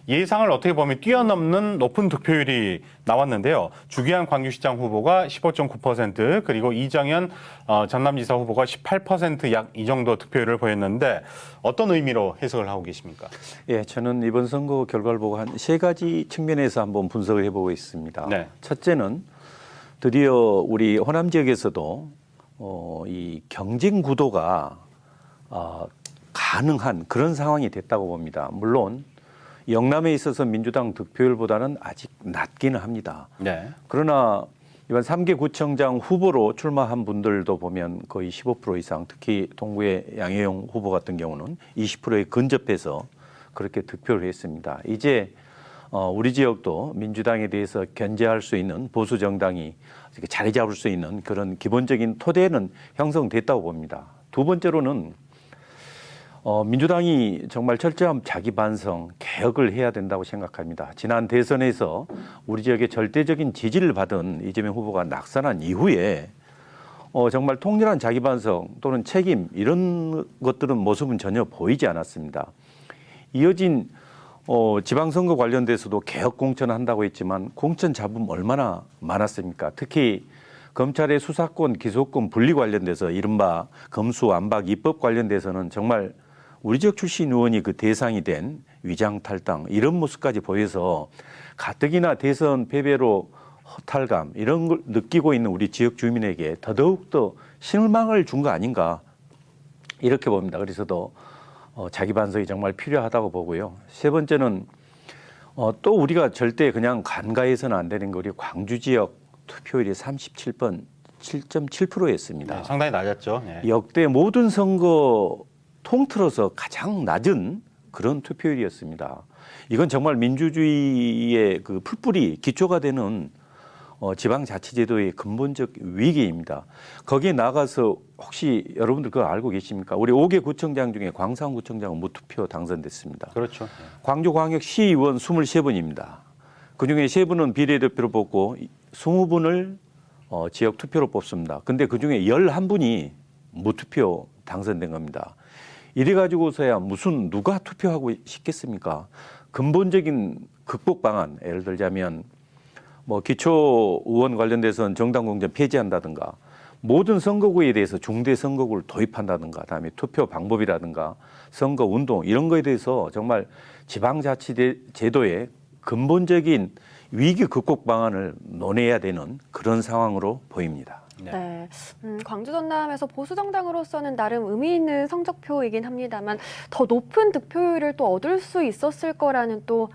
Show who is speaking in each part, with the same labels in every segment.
Speaker 1: 예상을 어떻게 보면 뛰어넘는 높은 득표율이 나왔는데요. 주기한 광주시장 후보가 15.9% 그리고 이정현 전남지사 후보가 18% 약 이 정도 득표율을 보였는데 어떤 의미로 해석을 하고 계십니까?
Speaker 2: 예, 저는 이번 선거 결과를 보고 한 세 가지 측면에서 한번 분석을 해보고 있습니다.
Speaker 1: 네.
Speaker 2: 첫째는 드디어 우리 호남 지역에서도 이 경쟁 구도가 가능한 그런 상황이 됐다고 봅니다. 물론 영남에 있어서 민주당 득표율보다는 아직 낮기는 합니다.
Speaker 1: 네.
Speaker 2: 그러나 이번 3개 구청장 후보로 출마한 분들도 보면 거의 15% 이상, 특히 동구의 양혜영 후보 같은 경우는 20%에 근접해서 그렇게 득표를 했습니다. 이제 우리 지역도 민주당에 대해서 견제할 수 있는 보수 정당이 자리 잡을 수 있는 그런 기본적인 토대는 형성됐다고 봅니다. 두 번째로는 민주당이 정말 철저한 자기 반성, 개혁을 해야 된다고 생각합니다. 지난 대선에서 우리 지역의 절대적인 지지를 받은 이재명 후보가 낙선한 이후에 정말 통렬한 자기 반성 또는 책임 이런 것들은 모습은 전혀 보이지 않았습니다. 이어진 지방선거 관련돼서도 개혁 공천을 한다고 했지만 공천 잡음 얼마나 많았습니까? 특히 검찰의 수사권, 기소권 분리 관련돼서 이른바 검수완박 입법 관련돼서는 정말 우리 지역 출신 의원이 그 대상이 된 위장 탈당 이런 모습까지 보여서 가뜩이나 대선 패배로 허탈감 이런 걸 느끼고 있는 우리 지역 주민에게 더더욱더 실망을 준 거 아닌가 이렇게 봅니다. 그래서도 자기 반성이 정말 필요하다고 보고요. 세 번째는 또 우리가 절대 그냥 간과해서는 안 되는 거 우리 광주 지역 투표율이 7.7%였습니다.
Speaker 1: 네, 상당히 낮았죠. 네.
Speaker 2: 역대 모든 선거 통틀어서 가장 낮은 그런 투표율이었습니다. 이건 정말 민주주의의 그 풀뿌리 기초가 되는 지방자치제도의 근본적 위기입니다. 거기에 나가서 혹시 여러분들 그거 알고 계십니까? 우리 5개 구청장 중에 광산구청장은 무투표 당선됐습니다.
Speaker 1: 그렇죠. 네.
Speaker 2: 광주광역시의원 23분입니다. 그중에 3분은 비례대표로 뽑고 20분을 지역 투표로 뽑습니다. 근데 그중에 11분이 무투표 당선된 겁니다. 이래가지고서야 무슨 누가 투표하고 싶겠습니까? 근본적인 극복 방안, 예를 들자면 뭐 기초 의원 관련돼서는 정당 공천 폐지한다든가 모든 선거구에 대해서 중대 선거구를 도입한다든가 다음에 투표 방법이라든가 선거 운동 이런 거에 대해서 정말 지방자치제도의 근본적인 위기 극복 방안을 논해야 되는 그런 상황으로 보입니다.
Speaker 3: 네, 광주 전남에서 보수 정당으로서는 나름 의미 있는 성적표이긴 합니다만 더 높은 득표율을 또 얻을 수 있었을 거라는 또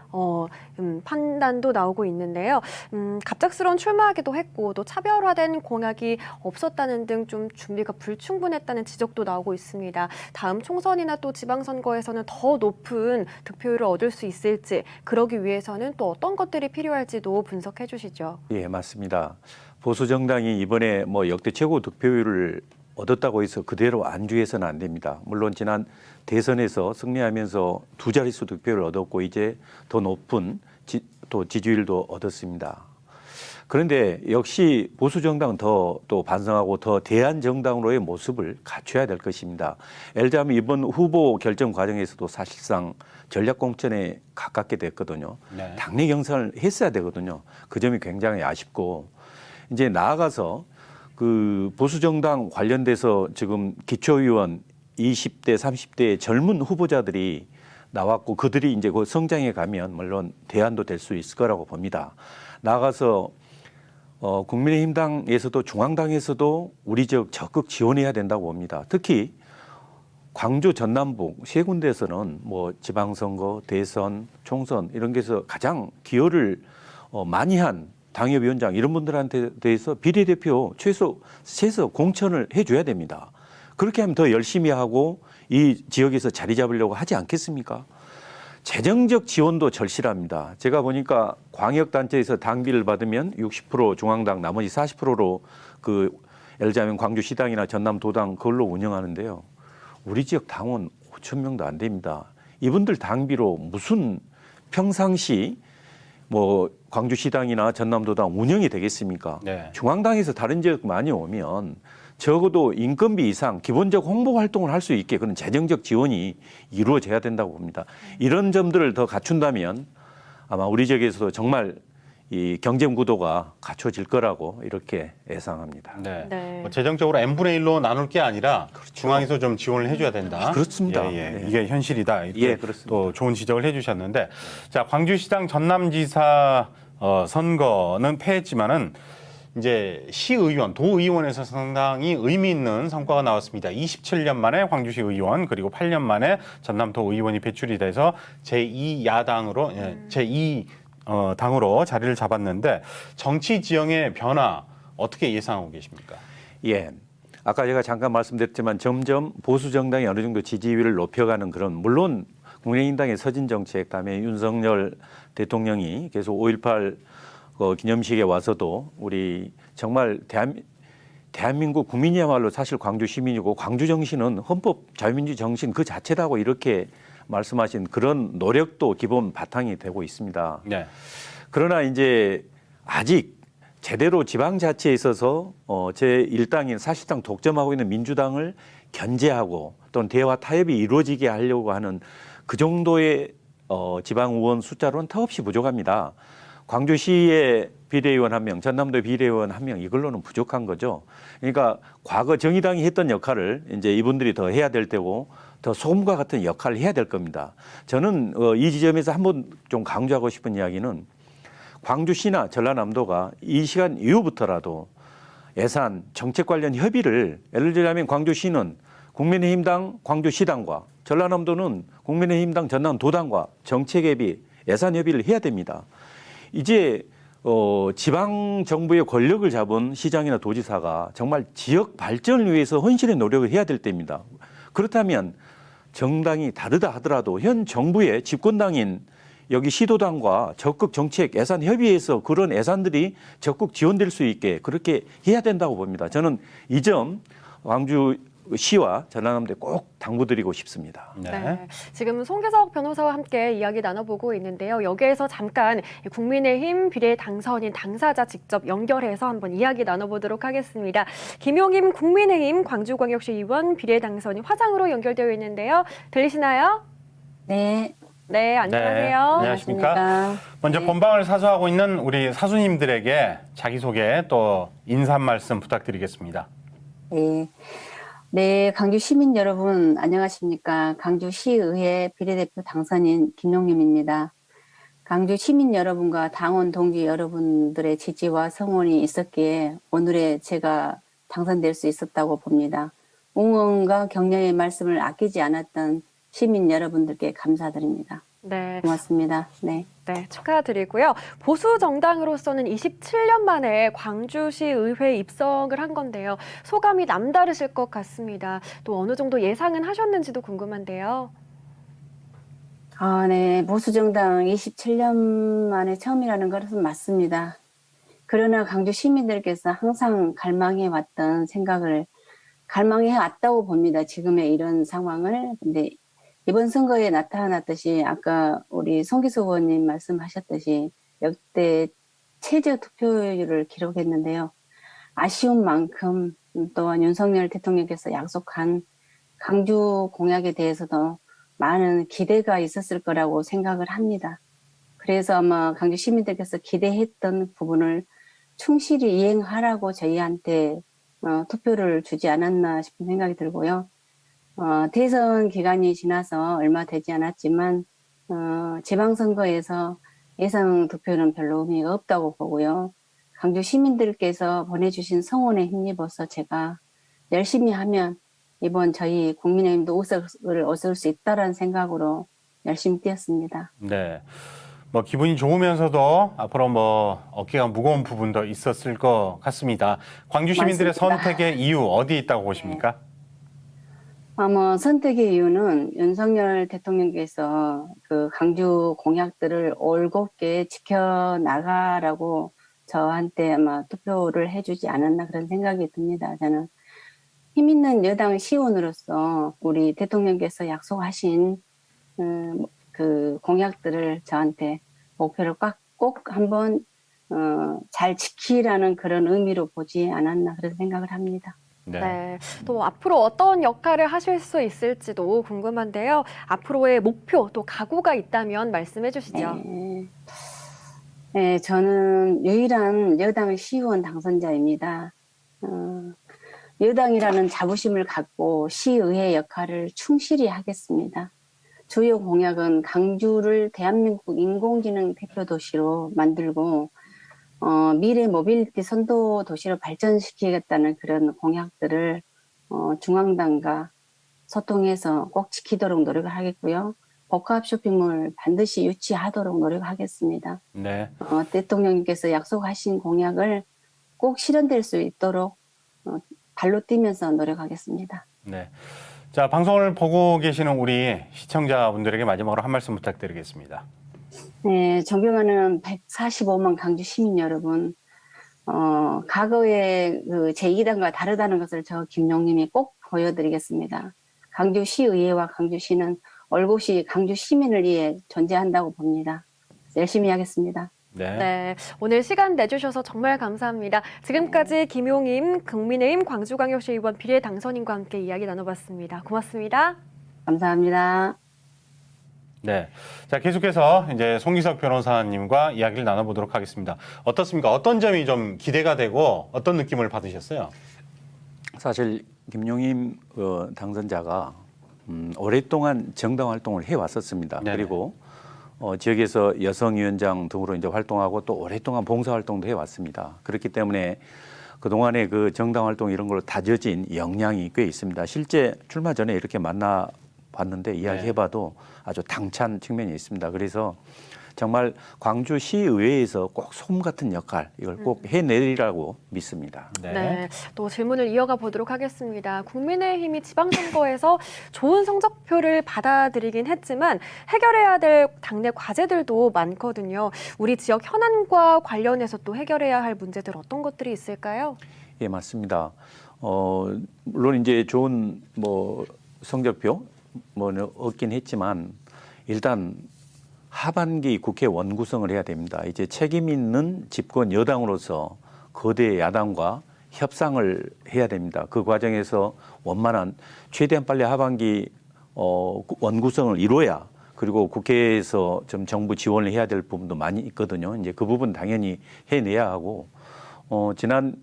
Speaker 3: 판단도 나오고 있는데요. 갑작스러운 출마하기도 했고 또 차별화된 공약이 없었다는 등 좀 준비가 불충분했다는 지적도 나오고 있습니다. 다음 총선이나 또 지방선거에서는 더 높은 득표율을 얻을 수 있을지 그러기 위해서는 또 어떤 것들이 필요할지도 분석해 주시죠.
Speaker 2: 예, 맞습니다. 보수 정당이 이번에 뭐 역대 최고 득표율을 얻었다고 해서 그대로 안주해서는 안 됩니다. 물론 지난 대선에서 승리하면서 두 자릿수 득표를 얻었고 이제 더 높은 또 지지율도 얻었습니다. 그런데 역시 보수 정당은 더 또 반성하고 더 대안 정당으로의 모습을 갖춰야 될 것입니다. 예를 들면 이번 후보 결정 과정에서도 사실상 전략 공천에 가깝게 됐거든요.
Speaker 1: 네.
Speaker 2: 당내 경선을 했어야 되거든요. 그 점이 굉장히 아쉽고 이제 나아가서 그 보수 정당 관련돼서 지금 기초의원 20대, 30대의 젊은 후보자들이 나왔고 그들이 이제 그 성장해 가면 물론 대안도 될 수 있을 거라고 봅니다. 나아가서 국민의힘당에서도 중앙당에서도 우리 지역 적극 지원해야 된다고 봅니다. 특히 광주 전남북 세 군데에서는 뭐 지방선거, 대선, 총선 이런 데서 가장 기여를 많이 한 당협위원장 이런 분들한테 대해서 비례대표 최소 공천을 해줘야 됩니다. 그렇게 하면 더 열심히 하고 이 지역에서 자리 잡으려고 하지 않겠습니까? 재정적 지원도 절실합니다. 제가 보니까 광역단체에서 당비를 받으면 60% 중앙당 나머지 40%로 그 예를 들자면 광주시당이나 전남도당 그걸로 운영하는데요. 우리 지역 당원 5천 명도 안 됩니다. 이분들 당비로 무슨 평상시 뭐 광주시당이나 전남도당 운영이 되겠습니까?
Speaker 1: 네.
Speaker 2: 중앙당에서 다른 지역 많이 오면 적어도 인건비 이상 기본적 홍보 활동을 할 수 있게 그런 재정적 지원이 이루어져야 된다고 봅니다. 이런 점들을 더 갖춘다면 아마 우리 지역에서도 정말 이 경쟁 구도가 갖춰질 거라고 이렇게 예상합니다.
Speaker 1: 네.
Speaker 3: 네.
Speaker 1: 뭐 재정적으로 n분의 1로 나눌 게 아니라 중앙에서 좀 지원을 해줘야 된다.
Speaker 2: 그렇습니다.
Speaker 1: 예, 예.
Speaker 2: 네.
Speaker 1: 이게 현실이다.
Speaker 2: 예, 그렇습니다.
Speaker 1: 또 좋은 지적을 해주셨는데, 자 광주시장 전남지사 선거는 패했지만은 이제 시의원, 도의원에서 상당히 의미 있는 성과가 나왔습니다. 27년 만에 광주시 의원 그리고 8년 만에 전남도 의원이 배출이 돼서 제2야당으로 제2 당으로 자리를 잡았는데 정치 지형의 변화 어떻게 예상하고 계십니까?
Speaker 2: 예. 아까 제가 잠깐 말씀드렸지만 점점 보수 정당이 어느 정도 지지율을 높여가는 그런 물론 국민의힘당의 서진 정책 다음에 윤석열 대통령이 계속 5.18 기념식에 와서도 우리 정말 대한민국 국민이야말로 사실 광주 시민이고 광주 정신은 헌법 자유민주 정신 그 자체라고 이렇게 말씀하신 그런 노력도 기본 바탕이 되고 있습니다.
Speaker 1: 네.
Speaker 2: 그러나 이제 아직 제대로 지방자치에 있어서 제1당인 사실상 독점하고 있는 민주당을 견제하고 또는 대화 타협이 이루어지게 하려고 하는 그 정도의 지방 의원 숫자로는 턱없이 부족합니다. 광주시의 비례의원 1명, 전남도 비례의원 1명 이걸로는 부족한 거죠. 그러니까 과거 정의당이 했던 역할을 이제 이분들이 더 해야 될 때고 더 소금과 같은 역할을 해야 될 겁니다. 저는 이 지점에서 한번 좀 강조하고 싶은 이야기는 광주시나 전라남도가 이 시간 이후부터라도 예산, 정책 관련 협의를 예를 들자면 광주시는 국민의힘당 광주시당과 전라남도는 국민의힘당 전남도당과 정책 협의, 예산 협의를 해야 됩니다. 이제 지방 정부의 권력을 잡은 시장이나 도지사가 정말 지역 발전을 위해서 헌신의 노력을 해야 될 때입니다. 그렇다면 정당이 다르다 하더라도 현 정부의 집권당인 여기 시도당과 적극 정책 예산 협의에서 그런 예산들이 적극 지원될 수 있게 그렇게 해야 된다고 봅니다. 저는 이 점 광주시와 전라남도에 꼭 당부드리고 싶습니다.
Speaker 3: 네. 지금 송계석 변호사와 함께 이야기 나눠보고 있는데요. 여기에서 잠깐 국민의힘 비례 당선인 당사자 직접 연결해서 한번 이야기 나눠보도록 하겠습니다. 김용임 국민의힘 광주광역시 의원 비례 당선인 화상으로 연결되어 있는데요. 들리시나요?
Speaker 4: 네.
Speaker 3: 네, 안녕하세요.
Speaker 1: 네, 안녕하십니까?
Speaker 4: 안녕하십니까?
Speaker 1: 먼저
Speaker 4: 네.
Speaker 1: 본방을 사수하고 있는 우리 사수님들에게 자기소개 또 인사 말씀 부탁드리겠습니다.
Speaker 4: 네. 네, 강주 시민 여러분 안녕하십니까? 강주시의회 비례대표 당선인 김용림입니다. 강주 시민 여러분과 당원 동지 여러분들의 지지와 성원이 있었기에 오늘의 제가 당선될 수 있었다고 봅니다. 응원과 격려의 말씀을 아끼지 않았던 시민 여러분들께 감사드립니다.
Speaker 3: 네.
Speaker 4: 고맙습니다. 네.
Speaker 3: 네, 축하드리고요. 보수 정당으로서는 27년 만에 광주시 의회에 입성을 한 건데요. 소감이 남다르실 것 같습니다. 또 어느 정도 예상은 하셨는지도 궁금한데요.
Speaker 4: 네. 보수정당 27년 만에 처음이라는 것은 맞습니다. 그러나 강주 시민들께서 항상 갈망해 왔다고 봅니다. 지금의 이런 상황을. 근데 이번 선거에 나타났듯이 아까 우리 송기석 의원님 말씀하셨듯이 역대 최저 투표율을 기록했는데요. 아쉬운 만큼 또한 윤석열 대통령께서 약속한 강주 공약에 대해서도 많은 기대가 있었을 거라고 생각을 합니다. 그래서 아마 강주 시민들께서 기대했던 부분을 충실히 이행하라고 저희한테 투표를 주지 않았나 싶은 생각이 들고요. 대선 기간이 지나서 얼마 되지 않았지만 지방선거에서 예상 투표는 별로 의미가 없다고 보고요. 강주 시민들께서 보내주신 성원에 힘입어서 제가 열심히 하면 이번 저희 국민의힘도 우승을 얻을 수 있다라는 생각으로 열심히 뛰었습니다.
Speaker 1: 네. 뭐 기분이 좋으면서도 앞으로 뭐 어깨가 무거운 부분도 있었을 것 같습니다. 광주 시민들의
Speaker 4: 맞습니다.
Speaker 1: 선택의 이유 어디 있다고 보십니까?
Speaker 4: 선택의 이유는 윤석열 대통령께서 그 강주 공약들을 올곧게 지켜나가라고 저한테 아마 투표를 해주지 않았나 그런 생각이 듭니다. 저는 힘 있는 여당 시의원으로서 우리 대통령께서 약속하신 그 공약들을 저한테 목표를 꼭 한번 잘 지키라는 그런 의미로 보지 않았나 그런 생각을 합니다.
Speaker 3: 네. 또 앞으로 어떤 역할을 하실 수 있을지도 궁금한데요. 앞으로의 목표 또 각오가 있다면 말씀해 주시죠.
Speaker 4: 네. 네. 네, 저는 유일한 여당 시의원 당선자입니다. 여당이라는 자부심을 갖고 시의회 역할을 충실히 하겠습니다. 주요 공약은 강주를 대한민국 인공지능 대표 도시로 만들고 미래 모빌리티 선도 도시로 발전시키겠다는 그런 공약들을 중앙당과 소통해서 꼭 지키도록 노력을 하겠고요. 복합 쇼핑몰 반드시 유치하도록 노력하겠습니다.
Speaker 1: 네.
Speaker 4: 대통령님께서 약속하신 공약을 꼭 실현될 수 있도록 발로 뛰면서 노력하겠습니다.
Speaker 1: 네. 자, 방송을 보고 계시는 우리 시청자분들에게 마지막으로 한 말씀 부탁드리겠습니다.
Speaker 4: 네, 존경하는 145만 강주 시민 여러분, 과거의 그 제2당과 다르다는 것을 저 김용님이 꼭 보여드리겠습니다. 강주시의회와 강주시는 올곧이 강주 시민을 위해 존재한다고 봅니다. 열심히 하겠습니다.
Speaker 1: 네.
Speaker 3: 네, 오늘 시간 내주셔서 정말 감사합니다. 지금까지 김용임 국민의힘 광주광역시 의원 비례당선인과 함께 이야기 나눠봤습니다. 고맙습니다.
Speaker 4: 감사합니다.
Speaker 1: 네. 자, 계속해서 이제 송기석 변호사님과 이야기를 나눠보도록 하겠습니다. 어떻습니까? 어떤 점이 좀 기대가 되고 어떤 느낌을 받으셨어요?
Speaker 2: 사실 김용임 당선자가 오랫동안 정당 활동을 해왔었습니다.
Speaker 1: 네네.
Speaker 2: 그리고 지역에서 여성위원장 등으로 이제 활동하고 또 오랫동안 봉사활동도 해왔습니다. 그렇기 때문에 그동안의 그 정당 활동 이런 걸로 다져진 역량이 꽤 있습니다. 실제 출마 전에 이렇게 만나봤는데 이야기해봐도 아주 당찬 측면이 있습니다. 그래서 정말 광주시의회에서 꼭 솜 같은 역할 이걸 꼭 해내리라고 믿습니다.
Speaker 3: 네, 또 질문을 이어가 보도록 하겠습니다. 국민의힘이 지방선거에서 좋은 성적표를 받아들이긴 했지만 해결해야 될 당내 과제들도 많거든요. 우리 지역 현안과 관련해서 또 해결해야 할 문제들 어떤 것들이 있을까요?
Speaker 2: 예, 맞습니다. 물론 이제 좋은 성적표 얻긴 했지만 일단 하반기 국회 원구성을 해야 됩니다. 이제 책임 있는 집권 여당으로서 거대 야당과 협상을 해야 됩니다. 그 과정에서 원만한 최대한 빨리 하반기 원구성을 이뤄야 그리고 국회에서 좀 정부 지원을 해야 될 부분도 많이 있거든요. 이제 그 부분 당연히 해내야 하고 지난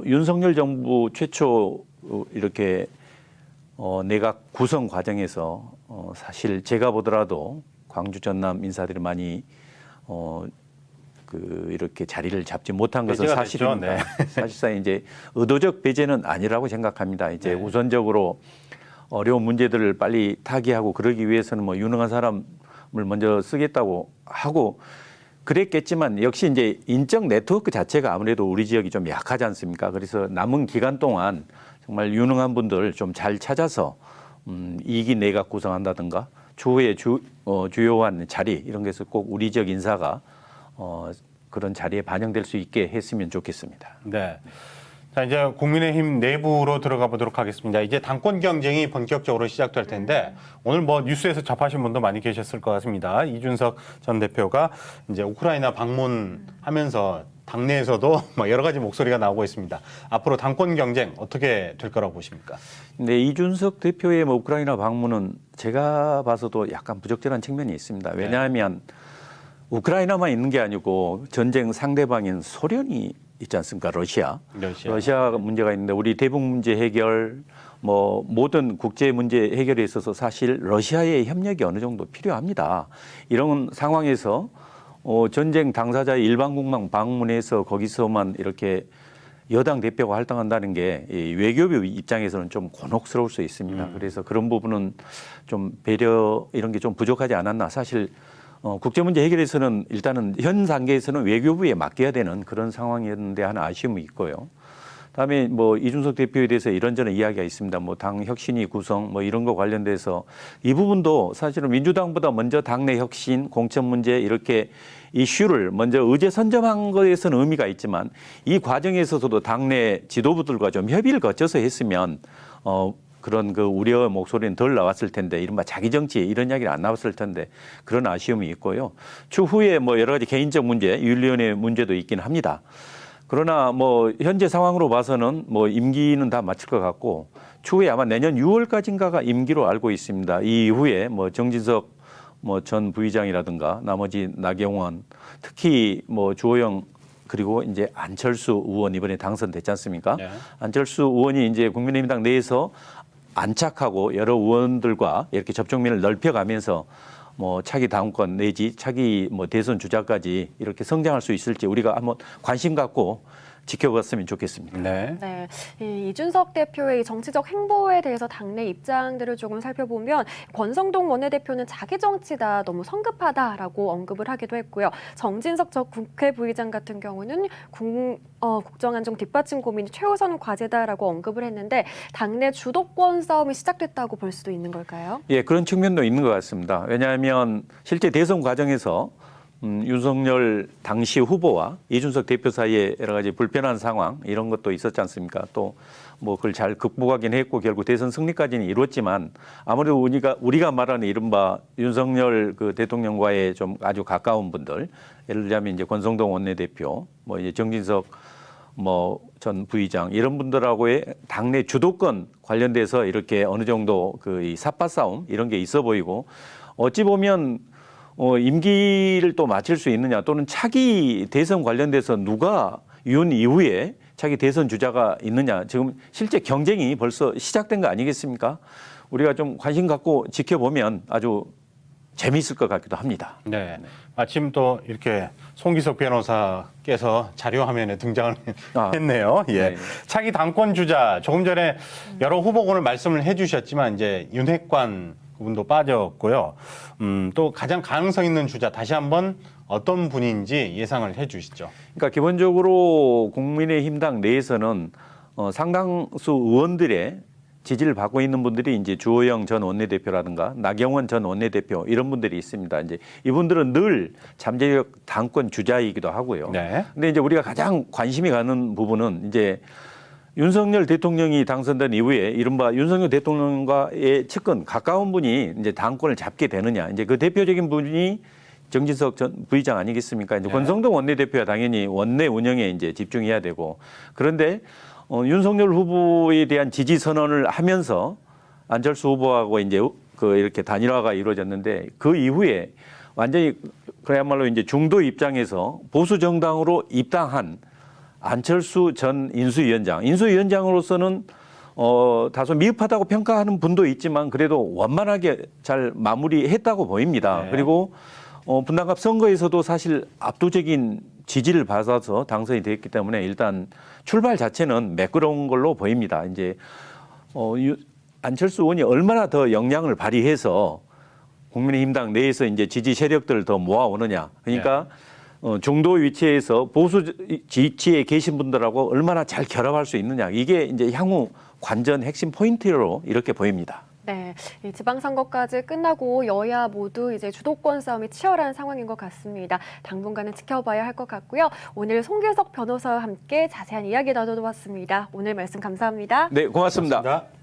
Speaker 2: 윤석열 정부 최초 이렇게 내각 구성 과정에서 사실 제가 보더라도 광주 전남 인사들이 많이 이렇게 자리를 잡지 못한 것은
Speaker 1: 배제가
Speaker 2: 사실입니다.
Speaker 1: 됐죠. 네.
Speaker 2: 사실상 이제 의도적 배제는 아니라고 생각합니다. 이제
Speaker 1: 네.
Speaker 2: 우선적으로 어려운 문제들을 빨리 타개하고 그러기 위해서는 유능한 사람을 먼저 쓰겠다고 하고 그랬겠지만 역시 이제 인적 네트워크 자체가 아무래도 우리 지역이 좀 약하지 않습니까? 그래서 남은 기간 동안 정말 유능한 분들 좀 잘 찾아서 2기 내각 구성한다든가 추후에 주요한 자리 이런 것에서 꼭 우리 지역 인사가 그런 자리에 반영될 수 있게 했으면 좋겠습니다.
Speaker 1: 네. 자, 이제 국민의힘 내부로 들어가 보도록 하겠습니다. 이제 당권 경쟁이 본격적으로 시작될 텐데 오늘 뉴스에서 접하신 분도 많이 계셨을 것 같습니다. 이준석 전 대표가 이제 우크라이나 방문하면서 당내에서도 여러 가지 목소리가 나오고 있습니다. 앞으로 당권 경쟁 어떻게 될 거라고 보십니까?
Speaker 2: 네, 이준석 대표의 우크라이나 방문은 제가 봐서도 약간 부적절한 측면이 있습니다. 왜냐하면 우크라이나만 있는 게 아니고 전쟁 상대방인 소련이 있지 않습니까? 러시아 문제가 있는데 우리 대북 문제 해결 모든 국제 문제 해결에 있어서 사실 러시아의 협력이 어느 정도 필요합니다. 이런 상황에서 전쟁 당사자의 일반국만 방문해서 거기서만 이렇게 여당 대표가 활동한다는 게 외교부 입장에서는 좀 곤혹스러울 수 있습니다. 그래서 그런 부분은 좀 배려 이런 게 좀 부족하지 않았나. 사실 국제 문제 해결에서는 일단은 현 단계에서는 외교부에 맡겨야 되는 그런 상황이었는데 하나 아쉬움이 있고요. 다음에 이준석 대표에 대해서 이런저런 이야기가 있습니다. 당 혁신위 구성 이런 거 관련돼서 이 부분도 사실은 민주당보다 먼저 당내 혁신, 공천 문제 이렇게 이슈를 먼저 의제 선점한 것에서는 의미가 있지만 이 과정에 있어서도 당내 지도부들과 좀 협의를 거쳐서 했으면 그런 그 우려의 목소리는 덜 나왔을 텐데 이른바 자기 정치 이런 이야기는 안 나왔을 텐데 그런 아쉬움이 있고요. 추후에 여러 가지 개인적 문제, 윤리위원회 문제도 있긴 합니다. 그러나 현재 상황으로 봐서는 임기는 다 마칠 것 같고 추후에 아마 내년 6월까지인가가 임기로 알고 있습니다. 이 이후에 정진석 뭐 전 부의장이라든가 나머지 나경원, 특히 뭐 주호영 그리고 이제 안철수 의원 이번에 당선됐지 않습니까?
Speaker 1: 네.
Speaker 2: 안철수 의원이 이제 국민의힘당 내에서 안착하고 여러 의원들과 이렇게 접촉면을 넓혀가면서 뭐 차기 다음권 내지 차기 뭐 대선 주자까지 이렇게 성장할 수 있을지 우리가 한번 관심 갖고 지켜봤으면 좋겠습니다.
Speaker 1: 네.
Speaker 3: 네, 이 이준석 대표의 이 정치적 행보에 대해서 당내 입장들을 조금 살펴보면 권성동 원내대표는 자기 정치다, 너무 성급하다라고 언급을 하기도 했고요. 정진석 전 국회 부의장 같은 경우는 국정안정 뒷받침 고민이 최우선 과제다라고 언급을 했는데 당내 주도권 싸움이 시작됐다고 볼 수도 있는 걸까요?
Speaker 2: 예, 그런 측면도 있는 것 같습니다. 왜냐하면 실제 대선 과정에서 윤석열 당시 후보와 이준석 대표 사이에 여러 가지 불편한 상황 이런 것도 있었지 않습니까? 또 뭐 그걸 잘 극복하긴 했고 결국 대선 승리까지는 이뤘지만 아무래도 우리가 말하는 이른바 윤석열 그 대통령과의 좀 아주 가까운 분들, 예를 들자면 이제 권성동 원내대표, 뭐 이제 정진석 뭐 전 부의장 이런 분들하고의 당내 주도권 관련돼서 이렇게 어느 정도 그 이 삿바 싸움 이런 게 있어 보이고 어찌 보면 임기를 또 마칠 수 있느냐 또는 차기 대선 관련돼서 누가 윤 이후에 차기 대선 주자가 있느냐 지금 실제 경쟁이 벌써 시작된 거 아니겠습니까? 우리가 좀 관심 갖고 지켜보면 아주 재미있을 것 같기도 합니다.
Speaker 1: 네. 마침 또 이렇게 송기석 변호사께서 자료 화면에 등장을 했네요. 예.
Speaker 2: 네.
Speaker 1: 차기 당권 주자 조금 전에 여러 후보군을 말씀을 해주셨지만 이제 윤핵관 부분도 빠졌고요. 또 가장 가능성 있는 주자 다시 한번 어떤 분인지 예상을 해주시죠.
Speaker 2: 그러니까 기본적으로 국민의힘당 내에서는 상당수 의원들의 지지를 받고 있는 분들이 이제 주호영 전 원내대표라든가 나경원 전 원내대표 이런 분들이 있습니다. 이제 이분들은 늘 잠재적 당권 주자이기도 하고요.
Speaker 1: 네.
Speaker 2: 근데 이제 우리가 가장 관심이 가는 부분은 이제 윤석열 대통령이 당선된 이후에 이른바 윤석열 대통령과의 측근 가까운 분이 이제 당권을 잡게 되느냐. 이제 그 대표적인 분이 정진석 전 부의장 아니겠습니까? 이제
Speaker 1: 네.
Speaker 2: 권성동 원내대표가 당연히 원내 운영에 이제 집중해야 되고 그런데 윤석열 후보에 대한 지지 선언을 하면서 안철수 후보하고 이제 그 이렇게 단일화가 이루어졌는데 그 이후에 완전히 그야말로 이제 중도 입장에서 보수 정당으로 입당한 안철수 전 인수위원장으로서는 다소 미흡하다고 평가하는 분도 있지만 그래도 원만하게 잘 마무리했다고 보입니다.
Speaker 1: 네.
Speaker 2: 그리고 분당갑 선거에서도 사실 압도적인 지지를 받아서 당선이 됐기 때문에 일단 출발 자체는 매끄러운 걸로 보입니다. 이제 안철수 의원이 얼마나 더 역량을 발휘해서 국민의힘당 내에서 이제 지지 세력들을 더 모아오느냐. 그러니까 중도 위치에서 보수 지지에 계신 분들하고 얼마나 잘 결합할 수 있느냐. 이게 이제 향후 관전 핵심 포인트로 이렇게 보입니다.
Speaker 3: 네, 이 지방선거까지 끝나고 여야 모두 이제 주도권 싸움이 치열한 상황인 것 같습니다. 당분간은 지켜봐야 할 것 같고요. 오늘 송기석 변호사와 함께 자세한 이야기 나눠보았습니다. 오늘 말씀 감사합니다.
Speaker 2: 네, 고맙습니다.
Speaker 1: 고맙습니다.